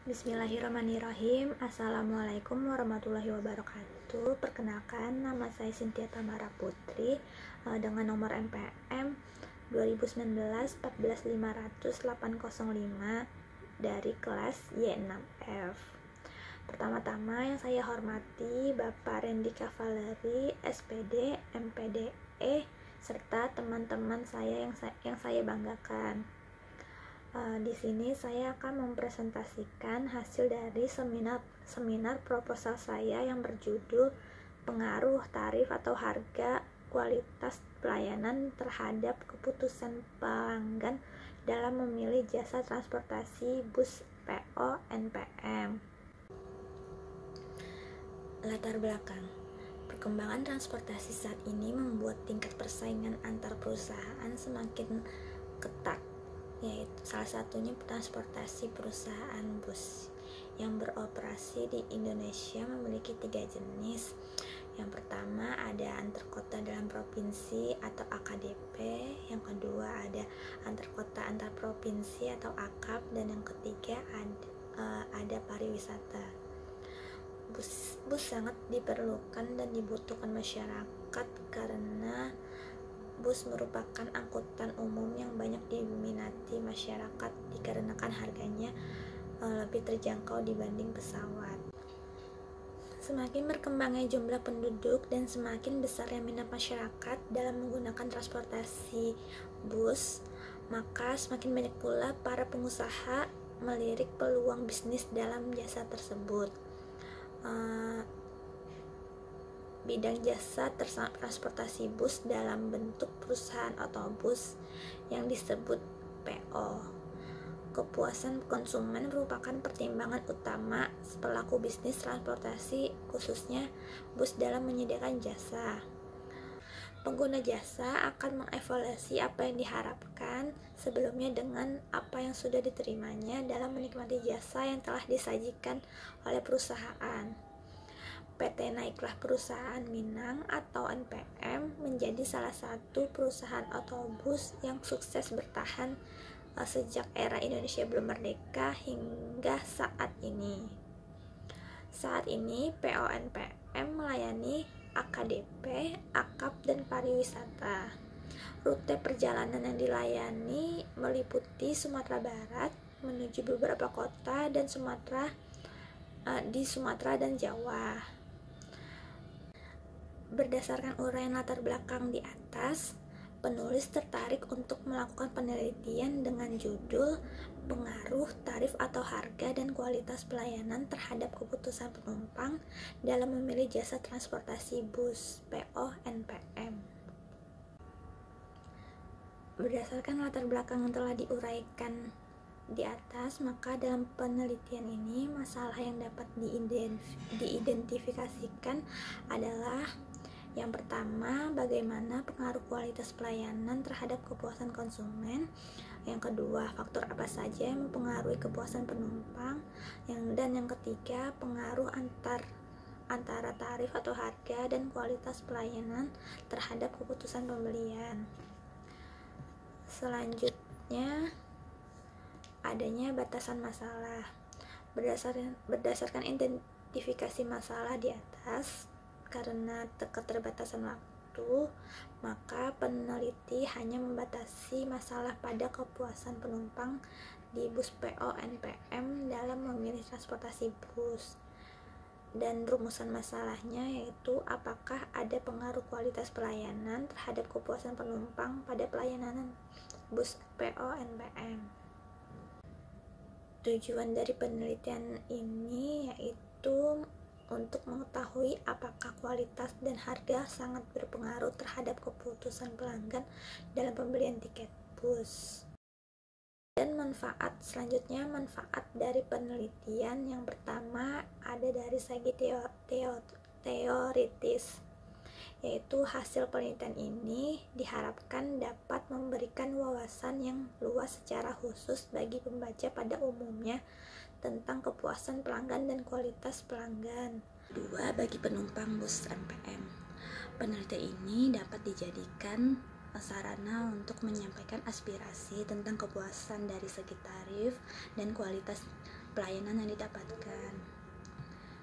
Bismillahirrahmanirrahim. Assalamualaikum warahmatullahi wabarakatuh. Perkenalkan, nama saya Cynthia Tamara Putri dengan nomor NPM 2019 1450805 dari kelas Y6F. Pertama-tama yang saya hormati Bapak Randy Kavaleri, SPD, MPDE, serta teman-teman saya yang saya banggakan. Di sini saya akan mempresentasikan hasil dari seminar proposal saya yang berjudul Pengaruh Tarif atau Harga Kualitas Pelayanan terhadap Keputusan Pelanggan dalam Memilih Jasa Transportasi Bus PO NPM. Latar belakang. Perkembangan transportasi saat ini membuat tingkat persaingan antar perusahaan semakin ketat, yaitu salah satunya transportasi perusahaan bus yang beroperasi di Indonesia memiliki 3 jenis. Yang pertama ada antar kota dalam provinsi atau AKDP, yang kedua ada antar kota antar provinsi atau AKAP, dan yang ketiga ada pariwisata. Bus sangat diperlukan dan dibutuhkan masyarakat karena bus merupakan angkutan umum yang banyak diminati masyarakat dikarenakan harganya lebih terjangkau dibanding pesawat. Semakin berkembangnya jumlah penduduk dan semakin besarnya minat masyarakat dalam menggunakan transportasi bus, maka semakin banyak pula para pengusaha melirik peluang bisnis dalam jasa tersebut. Bidang jasa transportasi bus dalam bentuk perusahaan otobus yang disebut PO. Kepuasan konsumen merupakan pertimbangan utama pelaku bisnis transportasi, khususnya bus dalam menyediakan jasa. Pengguna jasa akan mengevaluasi apa yang diharapkan sebelumnya dengan apa yang sudah diterimanya dalam menikmati jasa yang telah disajikan oleh perusahaan. PT Naiklah Perusahaan Minang atau NPM menjadi salah satu perusahaan otobus yang sukses bertahan sejak era Indonesia belum merdeka hingga saat ini. Saat ini PO NPM melayani AKDP, AKAP, dan pariwisata. Rute perjalanan yang dilayani meliputi Sumatera Barat menuju beberapa kota dan di Sumatera dan Jawa. Berdasarkan uraian latar belakang di atas, penulis tertarik untuk melakukan penelitian dengan judul Pengaruh Tarif atau Harga dan Kualitas Pelayanan terhadap Keputusan Penumpang dalam Memilih Jasa Transportasi Bus PO NPM. Berdasarkan latar belakang yang telah diuraikan di atas, maka dalam penelitian ini masalah yang dapat diidentifikasikan adalah yang pertama, bagaimana pengaruh kualitas pelayanan terhadap kepuasan konsumen. Yang kedua, faktor apa saja yang mempengaruhi kepuasan penumpang. Dan yang ketiga, pengaruh antara tarif atau harga dan kualitas pelayanan terhadap keputusan pembelian. Selanjutnya, adanya batasan masalah. Berdasarkan identifikasi masalah di atas, karena keterbatasan waktu, maka peneliti hanya membatasi masalah pada kepuasan penumpang di bus PO NPM dalam memilih transportasi bus. Dan rumusan masalahnya yaitu apakah ada pengaruh kualitas pelayanan terhadap kepuasan penumpang pada pelayanan bus PO NPM. Tujuan dari penelitian ini yaitu untuk mengetahui apakah kualitas dan harga sangat berpengaruh terhadap keputusan pelanggan dalam pembelian tiket bus. Dan selanjutnya manfaat dari penelitian yang pertama ada dari segi teoritis, yaitu hasil penelitian ini diharapkan dapat memberikan wawasan yang luas secara khusus bagi pembaca pada umumnya tentang kepuasan pelanggan dan kualitas pelanggan. 2. Bagi penumpang bus NPM, penelitian ini dapat dijadikan sarana untuk menyampaikan aspirasi tentang kepuasan dari segi tarif dan kualitas pelayanan yang didapatkan.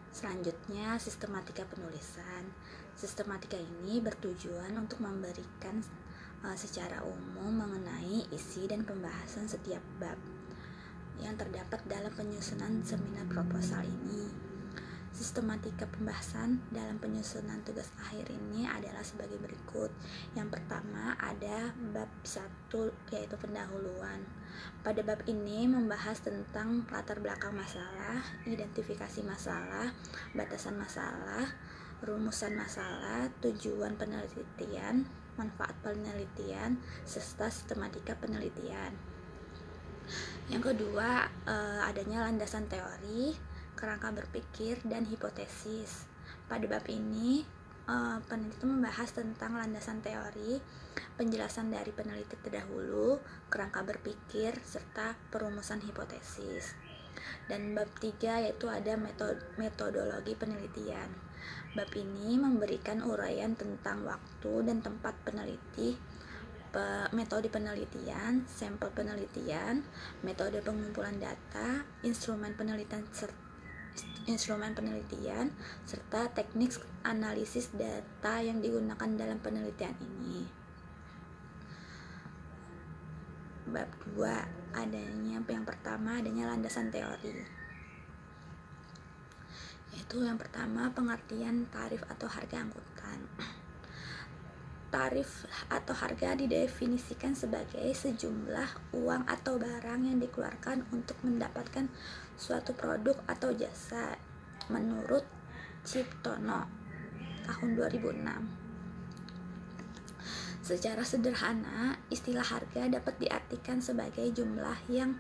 Selanjutnya, sistematika penulisan. Sistematika ini bertujuan untuk memberikan secara umum mengenai isi dan pembahasan setiap bab yang terdapat dalam penyusunan seminar proposal ini. Sistematika pembahasan dalam penyusunan tugas akhir ini adalah sebagai berikut. Yang pertama ada bab 1, yaitu pendahuluan. Pada bab ini membahas tentang latar belakang masalah, identifikasi masalah, batasan masalah, rumusan masalah, tujuan penelitian, manfaat penelitian, serta sistematika penelitian. Yang kedua, adanya landasan teori, kerangka berpikir, dan hipotesis. Pada bab ini, peneliti membahas tentang landasan teori, penjelasan dari peneliti terdahulu, kerangka berpikir, serta perumusan hipotesis. Dan bab 3 yaitu ada metodologi penelitian. Bab ini memberikan uraian tentang waktu dan tempat peneliti, metode penelitian, sampel penelitian, metode pengumpulan data, instrumen penelitian, serta teknik analisis data yang digunakan dalam penelitian ini. Bab 2 yang pertama adanya landasan teori, yaitu yang pertama pengertian tarif atau harga angkutan. Tarif atau harga didefinisikan sebagai sejumlah uang atau barang yang dikeluarkan untuk mendapatkan suatu produk atau jasa menurut Ciptono tahun 2006. Secara sederhana, istilah harga dapat diartikan sebagai jumlah yang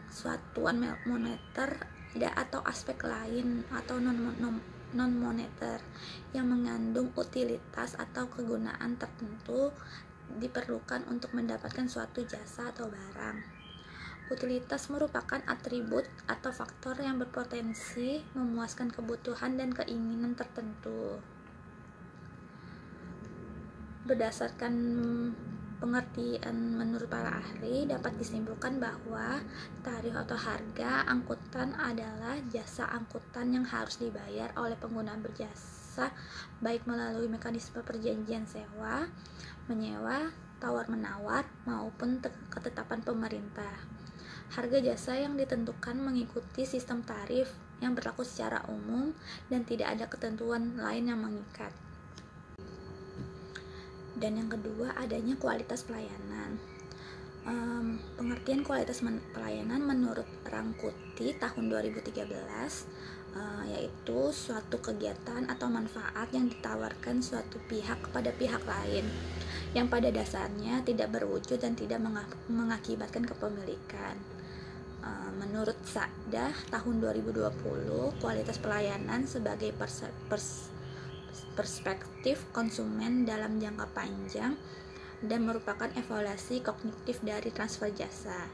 satuan moneter atau aspek lain atau non-moneter yang mengandung utilitas atau kegunaan tertentu diperlukan untuk mendapatkan suatu jasa atau barang. Utilitas merupakan atribut atau faktor yang berpotensi memuaskan kebutuhan dan keinginan tertentu. Berdasarkan pengertian menurut para ahli, dapat disimpulkan bahwa tarif atau harga angkutan adalah jasa angkutan yang harus dibayar oleh pengguna berjasa, baik melalui mekanisme perjanjian sewa, menyewa, tawar-menawar, maupun ketetapan pemerintah. Harga jasa yang ditentukan mengikuti sistem tarif yang berlaku secara umum dan tidak ada ketentuan lain yang mengikat. Dan yang kedua adanya kualitas pelayanan. Pengertian kualitas pelayanan menurut Rangkuti tahun 2013 yaitu suatu kegiatan atau manfaat yang ditawarkan suatu pihak kepada pihak lain yang pada dasarnya tidak berwujud dan tidak mengakibatkan kepemilikan. Menurut Sakdah tahun 2020, kualitas pelayanan sebagai perspektif konsumen dalam jangka panjang dan merupakan evaluasi kognitif dari transfer jasa.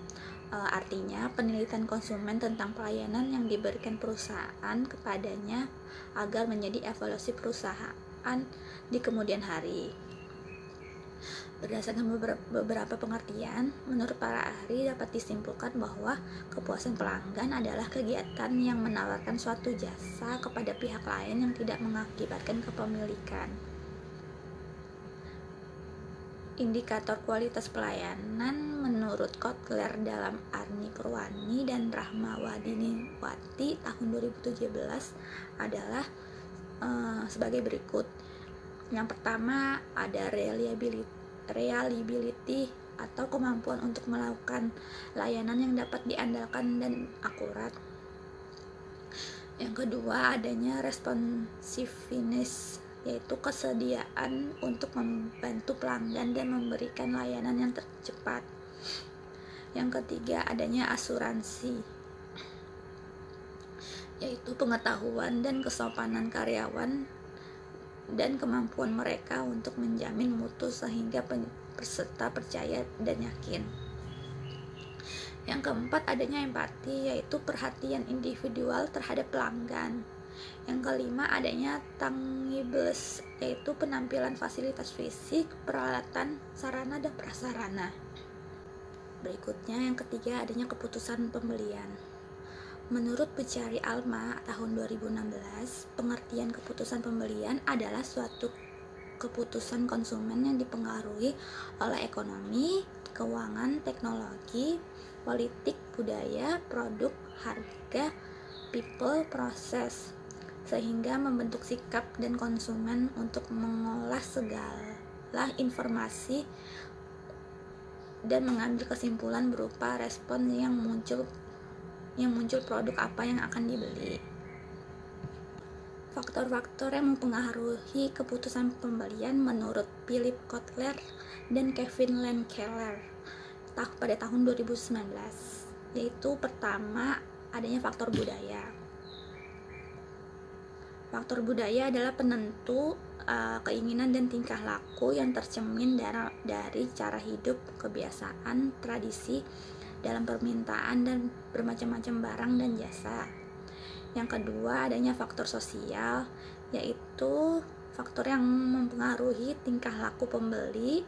Artinya penelitian konsumen tentang pelayanan yang diberikan perusahaan kepadanya agar menjadi evaluasi perusahaan di kemudian hari. Berdasarkan beberapa pengertian, menurut para ahli dapat disimpulkan bahwa kepuasan pelanggan adalah kegiatan yang menawarkan suatu jasa kepada pihak lain yang tidak mengakibatkan kepemilikan. Indikator kualitas pelayanan menurut Kotler dalam Arni Purwani dan Rahmawadiniwati tahun 2017 adalah sebagai berikut. Yang pertama ada reliability atau kemampuan untuk melakukan layanan yang dapat diandalkan dan akurat. Yang kedua adanya responsiveness, yaitu kesediaan untuk membantu pelanggan dan memberikan layanan yang tercepat. Yang ketiga adanya asuransi, yaitu pengetahuan dan kesopanan karyawan dan kemampuan mereka untuk menjamin mutu sehingga peserta percaya dan yakin. Yang keempat adanya empati, yaitu perhatian individual terhadap pelanggan. Yang kelima adanya tangibles, yaitu penampilan fasilitas fisik, peralatan, sarana dan prasarana. Berikutnya yang ketiga adanya keputusan pembelian. Menurut Buchari Alma tahun 2016, pengertian keputusan pembelian adalah suatu keputusan konsumen yang dipengaruhi oleh ekonomi, keuangan, teknologi, politik, budaya, produk, harga, people, proses, sehingga membentuk sikap dan konsumen untuk mengolah segala informasi dan mengambil kesimpulan berupa respon yang muncul produk apa yang akan dibeli. Faktor-faktor yang mempengaruhi keputusan pembelian menurut Philip Kotler dan Kevin Landkeller pada tahun 2019, yaitu pertama, adanya faktor budaya. Faktor budaya adalah penentu keinginan dan tingkah laku yang tercermin dari cara hidup, kebiasaan, tradisi dalam permintaan dan bermacam-macam barang dan jasa. Yang kedua, adanya faktor sosial, yaitu faktor yang mempengaruhi tingkah laku pembeli.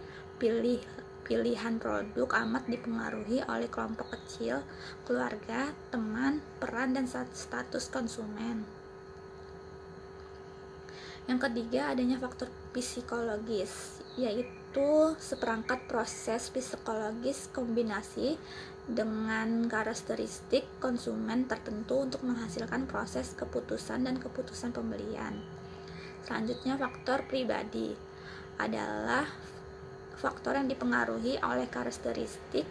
Pilihan produk amat dipengaruhi oleh kelompok kecil, keluarga, teman, peran, dan status konsumen. Yang ketiga, adanya faktor psikologis, yaitu seperangkat proses psikologis kombinasi dengan karakteristik konsumen tertentu untuk menghasilkan proses keputusan dan keputusan pembelian. Selanjutnya, faktor pribadi adalah faktor yang dipengaruhi oleh karakteristik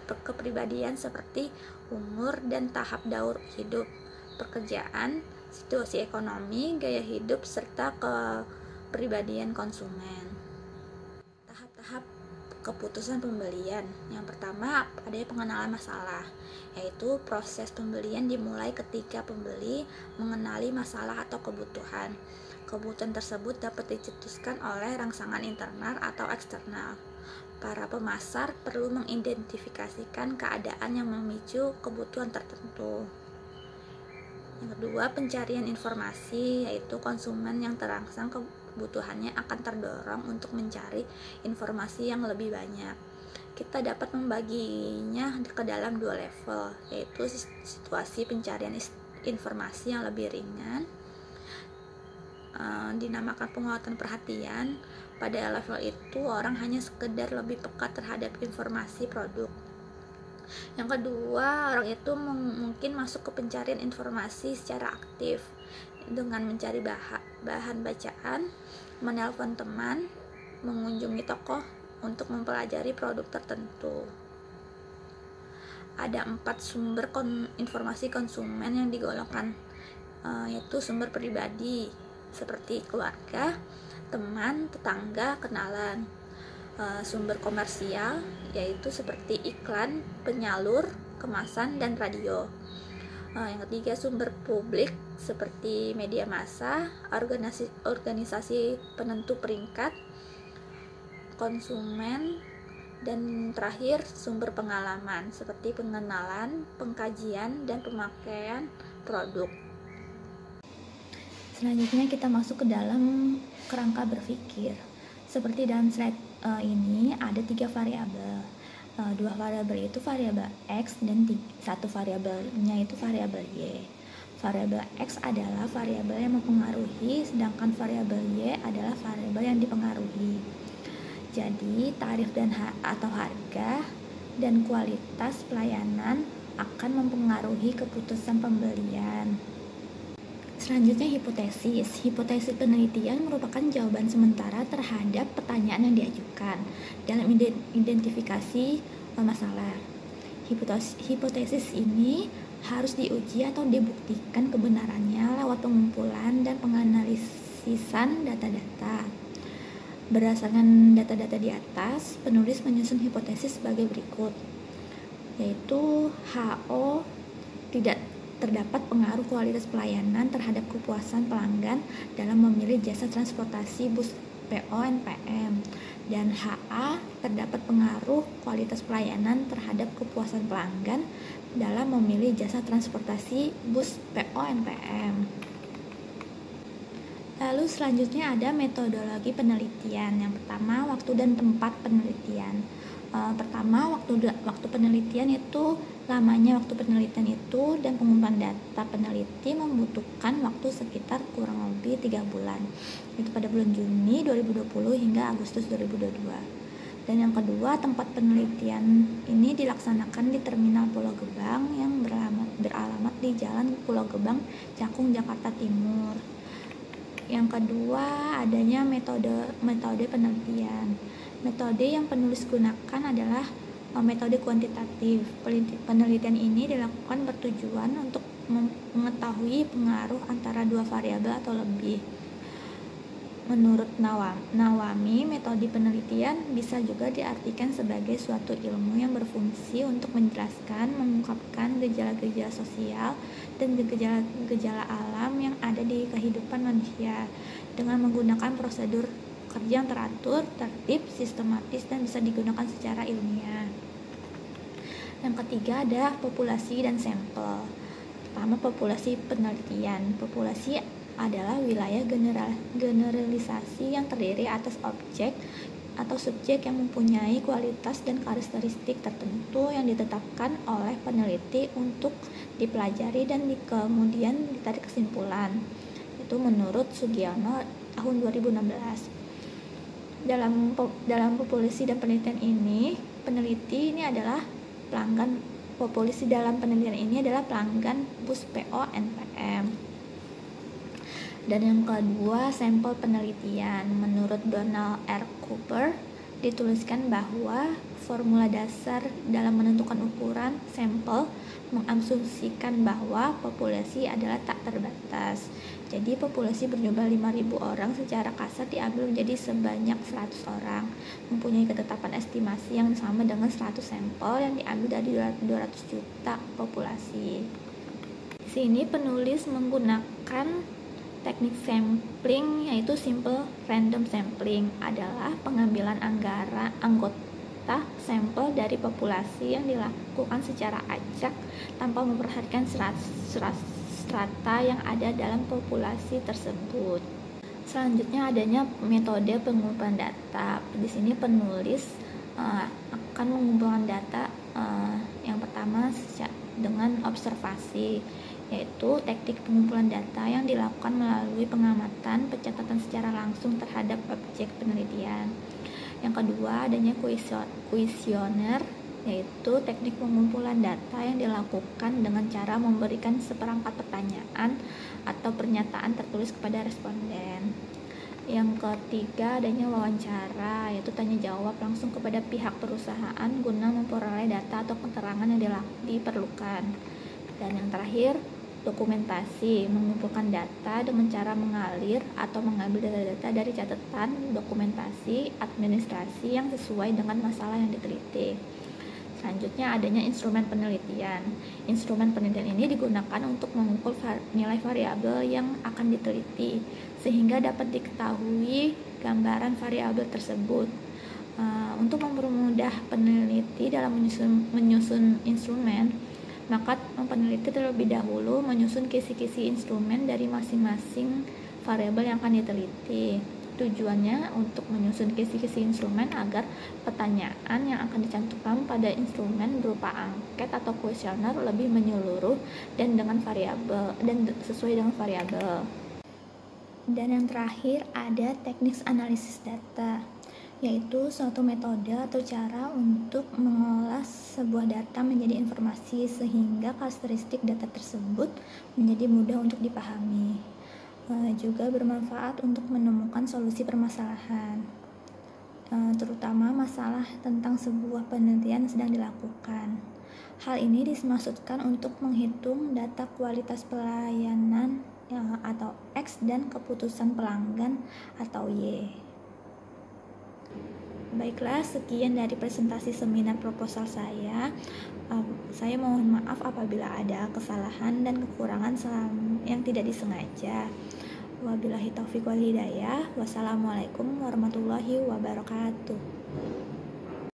kepribadian seperti umur dan tahap daur hidup, pekerjaan, situasi ekonomi, gaya hidup, serta kepribadian konsumen. Tahap-tahap keputusan pembelian. Yang pertama, adanya pengenalan masalah, yaitu proses pembelian dimulai ketika pembeli mengenali masalah atau kebutuhan. Kebutuhan tersebut dapat dicetuskan oleh rangsangan internal atau eksternal. Para pemasar perlu mengidentifikasikan keadaan yang memicu kebutuhan tertentu. Yang kedua, pencarian informasi, yaitu konsumen yang terangsang kebutuhannya akan terdorong untuk mencari informasi yang lebih banyak. Kita dapat membaginya ke dalam dua level, yaitu situasi pencarian informasi yang lebih ringan, dinamakan penguatan perhatian. Pada level itu, orang hanya sekedar lebih peka terhadap informasi produk. Yang kedua, orang itu mungkin masuk ke pencarian informasi secara aktif dengan mencari bahan bacaan, menelpon teman, mengunjungi toko untuk mempelajari produk tertentu. Ada 4 sumber informasi konsumen yang digolongkan, yaitu sumber pribadi seperti keluarga, teman, tetangga, kenalan. Sumber komersial, yaitu seperti iklan, penyalur, kemasan, dan radio. Yang ketiga, sumber publik seperti media massa, organisasi penentu peringkat konsumen, dan terakhir sumber pengalaman seperti pengenalan, pengkajian, dan pemakaian produk. Selanjutnya kita masuk ke dalam kerangka berpikir. Seperti dalam slide ini ada 3 variabel. 2 variabel itu variabel X dan 1 variabelnya itu variabel Y. Variabel X adalah variabel yang mempengaruhi, sedangkan variabel Y adalah variabel yang dipengaruhi. Jadi tarif atau harga dan kualitas pelayanan akan mempengaruhi keputusan pembelian. Selanjutnya, hipotesis. Hipotesis penelitian merupakan jawaban sementara terhadap pertanyaan yang diajukan dalam identifikasi masalah. Hipotesis ini harus diuji atau dibuktikan kebenarannya lewat pengumpulan dan penganalisisan data-data. Berdasarkan data-data di atas, penulis menyusun hipotesis sebagai berikut, yaitu HO tidak terdapat pengaruh kualitas pelayanan terhadap kepuasan pelanggan dalam memilih jasa transportasi bus PO NPM, dan HA terdapat pengaruh kualitas pelayanan terhadap kepuasan pelanggan dalam memilih jasa transportasi bus PO NPM. Lalu selanjutnya ada metodologi penelitian. Yang pertama, waktu dan tempat penelitian. Pertama, waktu penelitian itu, lamanya waktu penelitian itu dan pengumpulan data peneliti membutuhkan waktu sekitar kurang lebih 3 bulan. Itu pada bulan Juni 2020 hingga Agustus 2022. Dan yang kedua, tempat penelitian ini dilaksanakan di Terminal Pulau Gebang yang beralamat di Jalan Pulau Gebang, Cakung, Jakarta Timur. Yang kedua, adanya metode penelitian. Metode yang penulis gunakan adalah metode kuantitatif. Penelitian ini dilakukan bertujuan untuk mengetahui pengaruh antara dua variabel atau lebih. Menurut Nawami, metode penelitian bisa juga diartikan sebagai suatu ilmu yang berfungsi untuk menjelaskan, mengungkapkan gejala-gejala sosial dan gejala alam yang ada di kehidupan manusia dengan menggunakan prosedur kerja yang teratur, tertib, sistematis, dan bisa digunakan secara ilmiah. Yang ketiga ada populasi dan sampel. Pertama, populasi penelitian. Populasi adalah wilayah generalisasi yang terdiri atas objek atau subjek yang mempunyai kualitas dan karakteristik tertentu yang ditetapkan oleh peneliti untuk dipelajari dan kemudian ditarik kesimpulan. Itu menurut Sugiono tahun 2016. Dalam populasi dan penelitian ini, peneliti ini adalah pelanggan populasi dalam penelitian ini adalah pelanggan bus PO NPM. Dan yang kedua, sampel penelitian. Menurut Donald R. Cooper, dituliskan bahwa formula dasar dalam menentukan ukuran sampel mengasumsikan bahwa populasi adalah tak terbatas. Jadi populasi berjumlah 5.000 orang secara kasar diambil menjadi sebanyak 100 orang, mempunyai ketetapan estimasi yang sama dengan 100 sampel yang diambil dari 200 juta populasi. Di sini penulis menggunakan teknik sampling, yaitu simple random sampling, adalah pengambilan anggota sampel dari populasi yang dilakukan secara acak tanpa memperhatikan strata yang ada dalam populasi tersebut. Selanjutnya adanya metode pengumpulan data. Di sini penulis akan mengumpulkan data yang pertama dengan observasi, yaitu teknik pengumpulan data yang dilakukan melalui pengamatan, pencatatan secara langsung terhadap objek penelitian. Yang kedua, adanya kuesioner, yaitu teknik pengumpulan data yang dilakukan dengan cara memberikan seperangkat pertanyaan atau pernyataan tertulis kepada responden. Yang ketiga, adanya wawancara, yaitu tanya jawab langsung kepada pihak perusahaan guna memperoleh data atau keterangan yang diperlukan. Dan yang terakhir, dokumentasi, mengumpulkan data dengan cara mengalir atau mengambil data-data dari catatan, dokumentasi, administrasi yang sesuai dengan masalah yang diteliti. Selanjutnya adanya instrumen penelitian. Instrumen penelitian ini digunakan untuk mengukur nilai variabel yang akan diteliti, sehingga dapat diketahui gambaran variabel tersebut. Untuk mempermudah peneliti dalam menyusun instrumen, maka peneliti terlebih dahulu menyusun kisi-kisi instrumen dari masing-masing variabel yang akan diteliti. Tujuannya untuk menyusun kisi-kisi instrumen agar pertanyaan yang akan dicantumkan pada instrumen berupa angket atau kuesioner lebih menyeluruh dan sesuai dengan variabel. Dan yang terakhir ada teknik analisis data, yaitu suatu metode atau cara untuk mengolah sebuah data menjadi informasi sehingga karakteristik data tersebut menjadi mudah untuk dipahami. Juga bermanfaat untuk menemukan solusi permasalahan, terutama masalah tentang sebuah penelitian sedang dilakukan. Hal ini dimaksudkan untuk menghitung data kualitas pelayanan atau X dan keputusan pelanggan atau Y. Baiklah, sekian dari presentasi seminar proposal saya. Saya mohon maaf apabila ada kesalahan dan kekurangan yang tidak disengaja. Wabillahi taufiq wal hidayah. Wassalamualaikum warahmatullahi wabarakatuh.